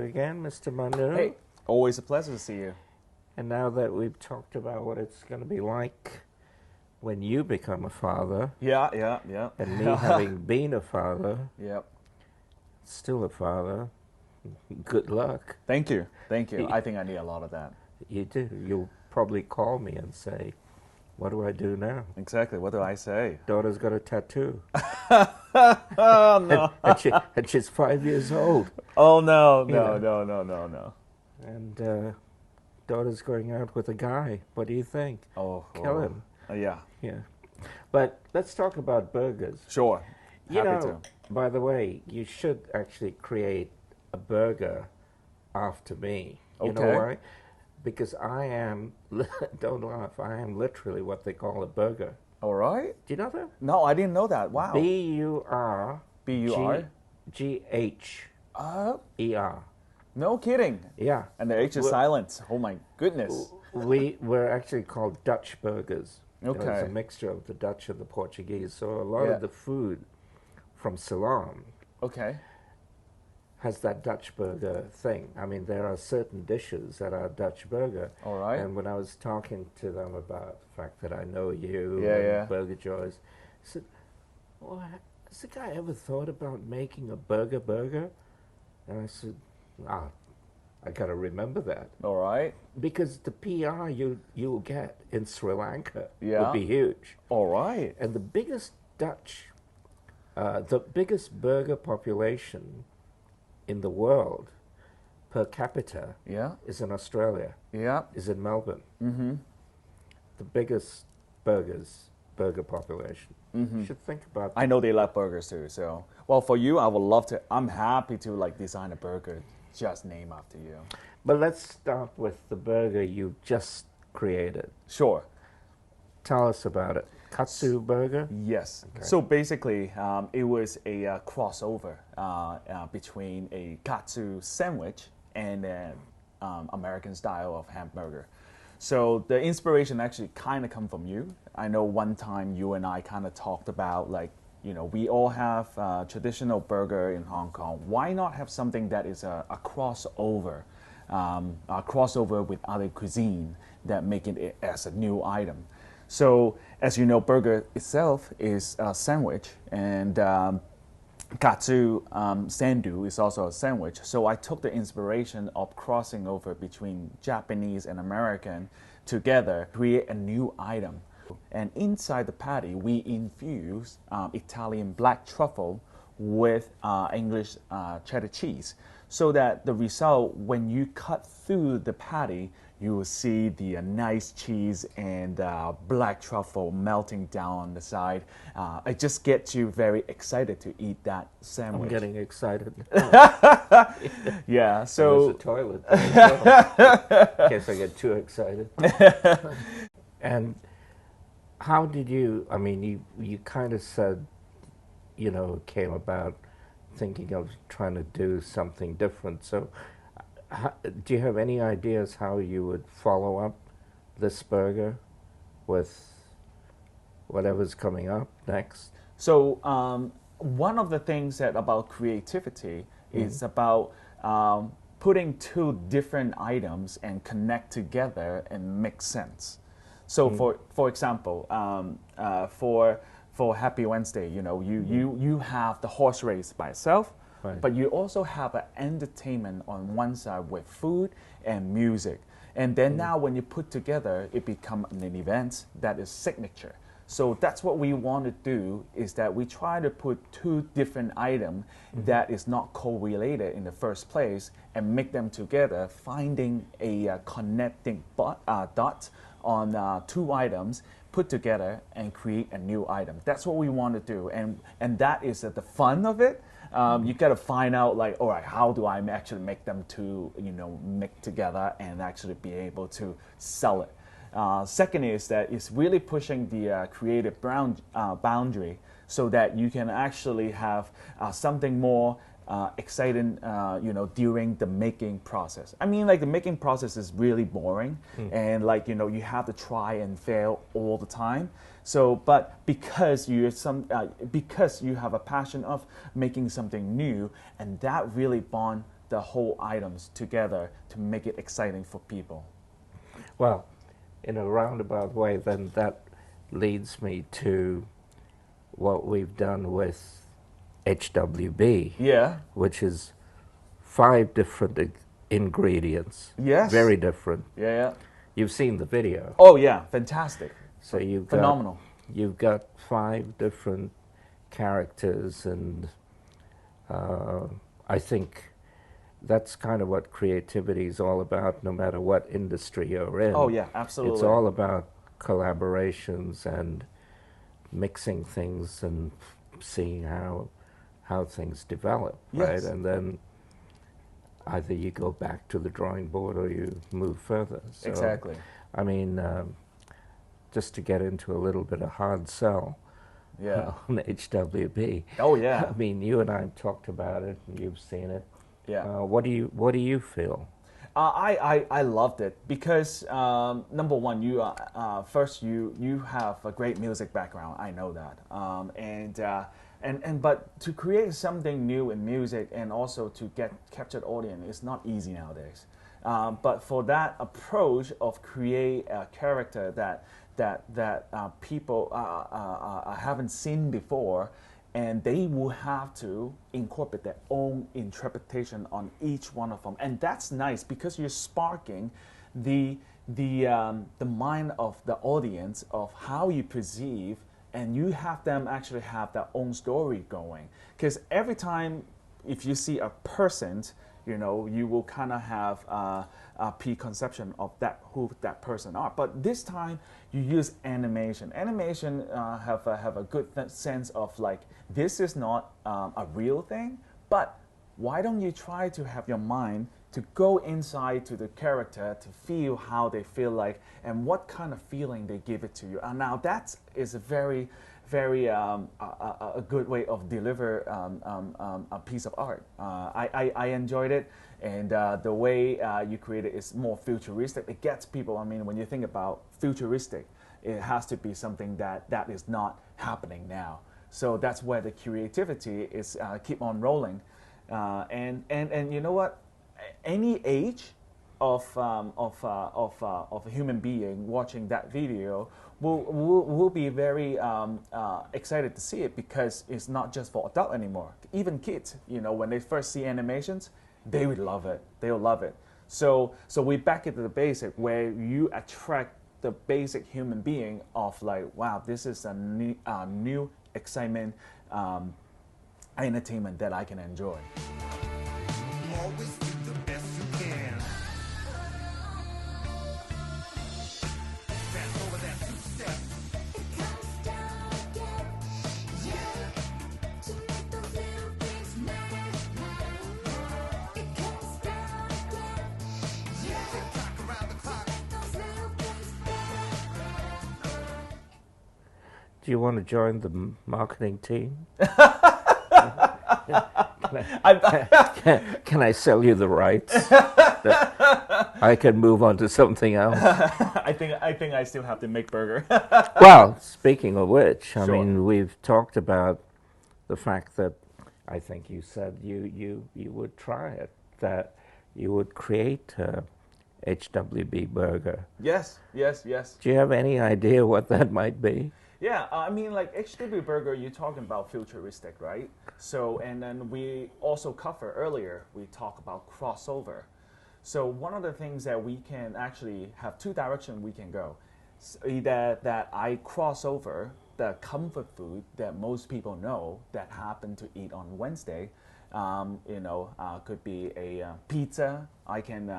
again, Mr. Manu. Hey, always a pleasure to see you. And now that we've talked about what it's going to be like when you become a father, Yeah. and me having been a father, Yep. still a father, good luck. Thank you. I think I need a lot of that. You do. You'll probably call me and say, what do I do now? Exactly. What do I say? Daughter's got a tattoo. Oh, no. and she's 5 years old. Oh, no. And daughter's going out with a guy. What do you think? Kill him. Yeah. Yeah. But let's talk about burgers. Sure. You Happy know, by the way, you should actually create a burger after me. You know Okay. why? Because I am, don't laugh, I am literally what they call a burger. All right. Do you know that? No, I didn't know that. Wow. B-U-R. B-U-R? G-H-E-R. No kidding. Yeah. And the H is silent. Oh, my goodness. We're actually called Dutch burgers. Okay. You know, it's a mixture of the Dutch and the Portuguese. So a lot of the food from Ceylon Okay. has that Dutch burger thing. I mean, there are certain dishes that are Dutch burger. All right. And when I was talking to them about the fact that I know you Yeah. and Burger Joys, I said, well, has the guy ever thought about making a burger? And I said, I got to remember that. All right. Because the PR you'll get in Sri Lanka Yeah. would be huge. All right. And the biggest burger population in the world per capita Yeah. is in Australia, Yeah. is in Melbourne. Mm-hmm. The biggest burger population. Mm-hmm. You should think about that. I know they love burgers too. So, well, for you, I would love to. I'm happy to design a burger just named after you. But let's start with the burger you just created. Sure. Tell us about it. Katsu burger? Yes. Okay. So basically, it was a crossover between a katsu sandwich and an American style of hamburger. So the inspiration actually kind of come from you. I know one time you and I kind of talked about we all have a traditional burger in Hong Kong. Why not have something that is a crossover with other cuisine that make it as a new item? So as you know, burger itself is a sandwich, and katsu sandu is also a sandwich. So I took the inspiration of crossing over between Japanese and American together, create a new item. And inside the patty, we infuse Italian black truffle with English cheddar cheese, so that the result, when you cut through the patty, you will see the nice cheese and black truffle melting down on the side. It just gets you very excited to eat that sandwich. I'm getting excited. Yeah, so There's a toilet there. In case I get too excited. And how did you, I mean, you kind of said, it came about thinking of trying to do something different. So do you have any ideas how you would follow up this burger with whatever's coming up next? So one of the things about creativity is about putting two different items and connect together and make sense. So for example, for Happy Wednesday, you have the horse race by itself. Right. But you also have an entertainment on one side with food and music. And then now when you put together, it becomes an event that is signature. So that's what we want to do, is that we try to put two different items that is not correlated in the first place and make them together, finding a connecting dot on two items, put together and create a new item. That's what we want to do. And that is the fun of it. You got to find out, all right, how do I actually make them to, mix together and actually be able to sell it. Second is that it's really pushing the creative boundary, so that you can actually have something more exciting, during the making process. I mean, the making process is really boring, and you have to try and fail all the time. So, but because you have a passion of making something new, and that really bond the whole items together to make it exciting for people. Well, in a roundabout way, then that leads me to what we've done with HWB, Yeah. which is 5 different ingredients. Yes. Very different. Yeah. You've seen the video. Oh yeah, fantastic. So you've phenomenal. You've got 5 different characters, and I think that's kind of what creativity is all about, no matter what industry you're in. Oh yeah, absolutely. It's all about collaborations and mixing things and seeing how things develop, Yes. right? And then either you go back to the drawing board or you move further. So, Exactly. I mean, just to get into a little bit of hard sell Yeah. on HWB. Oh yeah. I mean, you and I have talked about it, and you've seen it. Yeah. What do you feel? I loved it because number one, you first you have a great music background. I know that, and but to create something new in music and also to get captured audience is not easy nowadays. But for that approach of create a character that people haven't seen before, and they will have to incorporate their own interpretation on each one of them, and that's nice because you're sparking the mind of the audience of how you perceive, and you have them actually have their own story going. Because every time, if you see a person, you know, you will kind of have a preconception of who that person are. But this time, you use animation. Animation have a good sense of like, this is not a real thing, but why don't you try to have your mind to go inside to the character to feel how they feel like and what kind of feeling they give it to you. And now that is a very a good way of deliver a piece of art. I enjoyed it, and the way you create it is more futuristic. It gets people. I mean, when you think about futuristic, it has to be something that is not happening now. So that's where the creativity is keep on rolling, and you know what? Any age of a human being watching that video will be very excited to see it, because it's not just for adult anymore. Even kids, you know, when they first see animations, they would love it. They'll love it. So we back into the basic, where you attract the basic human being of like, wow, this is a new excitement, entertainment that I can enjoy. Always do the best you can. Fast over that 2-step. It comes down again, yeah, to make those little things matter. It comes down again, yeah, Tick-tock around the clock. those little things better. Do you want to join the marketing team? Can I sell you the rights? That I can move on to something else. I think I still have to make burger. Well, speaking of which, I Sure. mean, we've talked about the fact that I think you said you would try it, that you would create a HWB burger. Yes. Do you have any idea what that might be? Yeah, I mean, like HW Burger, you're talking about futuristic, right? So, and then we also cover earlier, we talk about crossover. So one of the things that we can actually have 2 directions we can go. Either that I cross over the comfort food that most people know that happen to eat on Wednesday. Could be a pizza. I can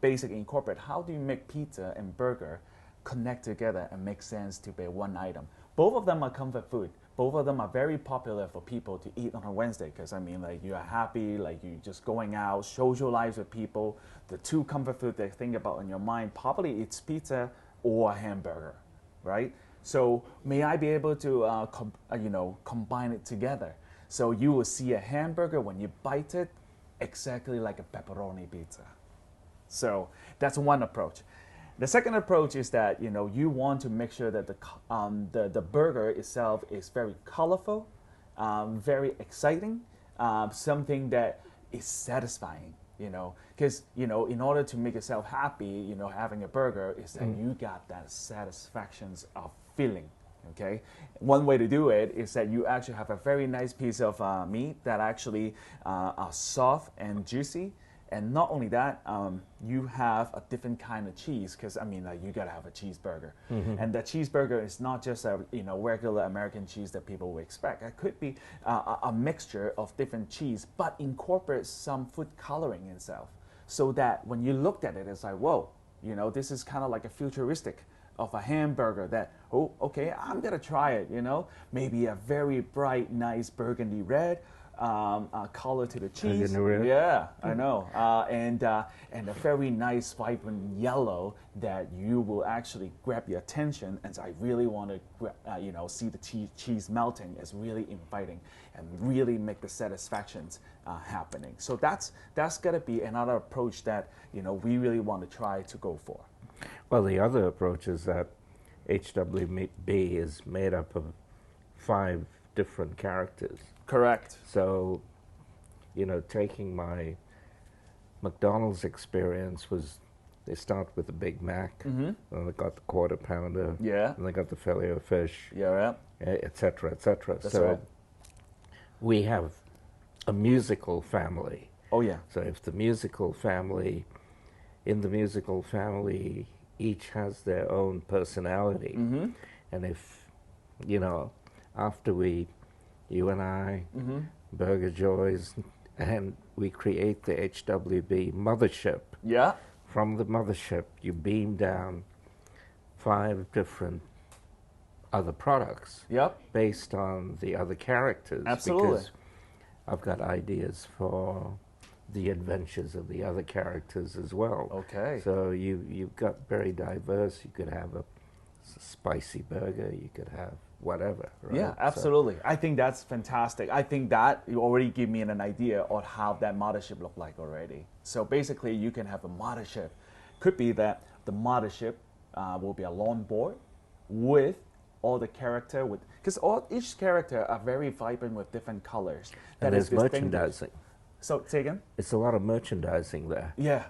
basically incorporate how do you make pizza and burger connect together and make sense to be one item. Both of them are comfort food. Both of them are very popular for people to eat on a Wednesday, because I mean, like, you are happy, like you just going out, socialize with people. The 2 comfort food they think about in your mind, probably it's pizza or a hamburger, right? So may I be able to combine it together? So you will see a hamburger when you bite it, exactly like a pepperoni pizza. So that's one approach. The second approach is that you want to make sure that the burger itself is very colorful, very exciting, something that is satisfying. because in order to make yourself happy, having a burger is that you got that satisfactions of feeling. Okay, one way to do it is that you actually have a very nice piece of meat that actually are soft and juicy. And not only that, you have a different kind of cheese because you gotta have a cheeseburger, and the cheeseburger is not just a regular American cheese that people would expect. It could be a mixture of different cheese, but incorporates some food coloring itself, so that when you looked at it, it's like, whoa, this is kind of like a futuristic of a hamburger that, oh, okay, I'm gonna try it. Maybe a very bright, nice burgundy red. Color to the cheese. Yeah, I know. And a very nice, vibrant yellow that you will actually grab your attention. And so I really want to, see the cheese melting. It's really inviting and really make the satisfactions happening. So that's gonna be another approach that we really want to try to go for. Well, the other approach is that HWB is made up of 5 different characters. Correct. So, taking my McDonald's experience was they start with the Big Mac, and they got the Quarter Pounder, Yeah. and they got the Filet-O-Fish, Yeah. et cetera, et cetera. That's So right. we have a musical family. Oh yeah. So if the musical family, in the musical family, each has their own personality, and if, after you and I, Burger Joys, and we create the HWB mothership. Yeah. From the mothership, you beam down 5 different other products Yep. based on the other characters. Absolutely. Because I've got ideas for the adventures of the other characters as well. Okay. So you've got very diverse. You could have a spicy burger. You could have whatever. Right? Yeah, So- absolutely. I think that's fantastic. I think that you already give me an idea on how that mothership look like already. So basically, you can have a mothership. Could be that the mothership will be a lawn board with all the character because each character are very vibrant with different colors. and is there's distinctive. merchandising. So say again. It's a lot of merchandising there. Yeah,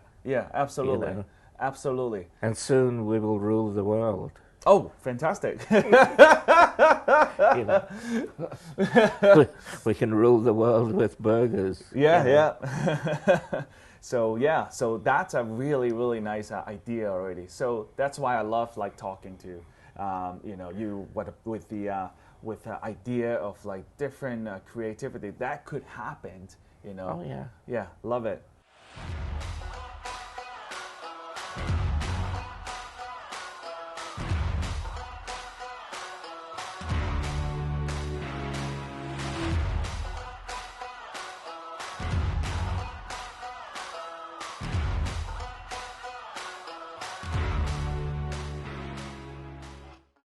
absolutely, know. absolutely. And soon we will rule the world. Oh, fantastic. You know. we can rule the world with burgers. Yeah. So that's a really, really nice idea already. So that's why I love talking to you with the idea of different creativity that could happen. Oh, yeah. Yeah, love it.